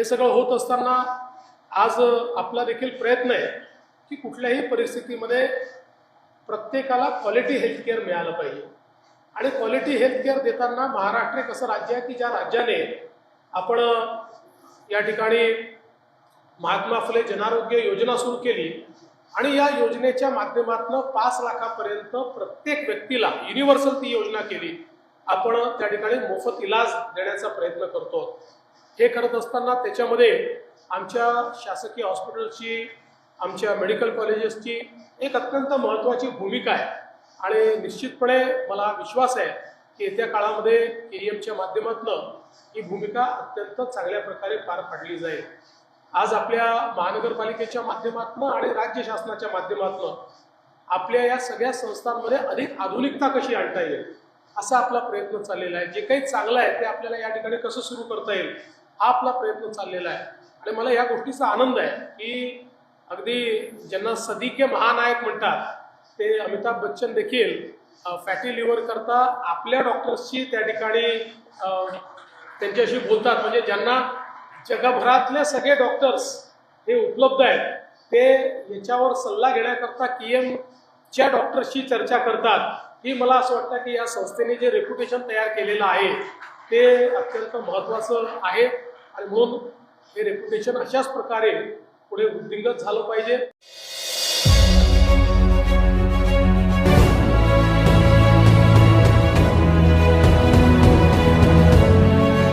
सगळं होत असताना आज आपला देखील प्रयत्न आहे की कुठल्याही परिस्थितीमध्ये प्रत्येकाला क्वालिटी हेल्थकेअर मिळालं पाहिजे। आणि क्वालिटी हेल्थकेअर देताना महाराष्ट्र एक असं राज्य आहे की ज्या राज्याने आपण या ठिकाणी महात्मा फुले जनआरोग्य योजना सुरू केली आणि या योजनेच्या माध्यमातून 5 लाखापर्यंत प्रत्येक व्यक्तीला युनिव्हर्सल ती योजना केली। आपण त्या ठिकाणी मोफत इलाज देण्याचा प्रयत्न करतो। हे करत असताना त्याच्यामध्ये आमच्या शासकीय हॉस्पिटलची, आमच्या मेडिकल कॉलेजेसची एक अत्यंत महत्त्वाची भूमिका आहे आणि निश्चितपणे मला विश्वास आहे की येत्या काळामध्ये KEMच्या माध्यमातून ही भूमिका अत्यंत चांगल्या प्रकारे पार पाडली जाईल। आज आपल्या महानगरपालिकेच्या माध्यमातून आणि राज्य शासनाच्या माध्यमातून आपल्या या सगळ्या संस्थांमध्ये अधिक आधुनिकता कशी आणता येईल असा आपला प्रयत्न चाललेला आहे। जे काही चांगलं आहे ते आपल्याला या ठिकाणी कसं सुरू करता येईल हा आपला प्रयत्न चाललेला आहे। आणि मला या गोष्टीचा आनंद आहे की अगदी ज्यांना सदी के महानायक म्हणतात ते अमिताभ बच्चन देखील फॅटी लिव्हर करता आपल्या डॉक्टर्सची त्या ठिकाणी त्यांच्याशी बोलतात। म्हणजे ज्यांना जगभरातले सगळे डॉक्टर्स हे उपलब्ध आहेत ते याच्यावर सल्ला घेण्याकरता KEMच्या डॉक्टर्सशी चर्चा करतात। ही मला असं वाटतं की या संस्थेने जे रेप्युटेशन तयार केलेलं आहे ते अत्यंत महत्त्वाचं आहे आणि म्हणून हे रेप्युटेशन अशाच प्रकारे पुढे वृद्धिंगत झालं पाहिजे।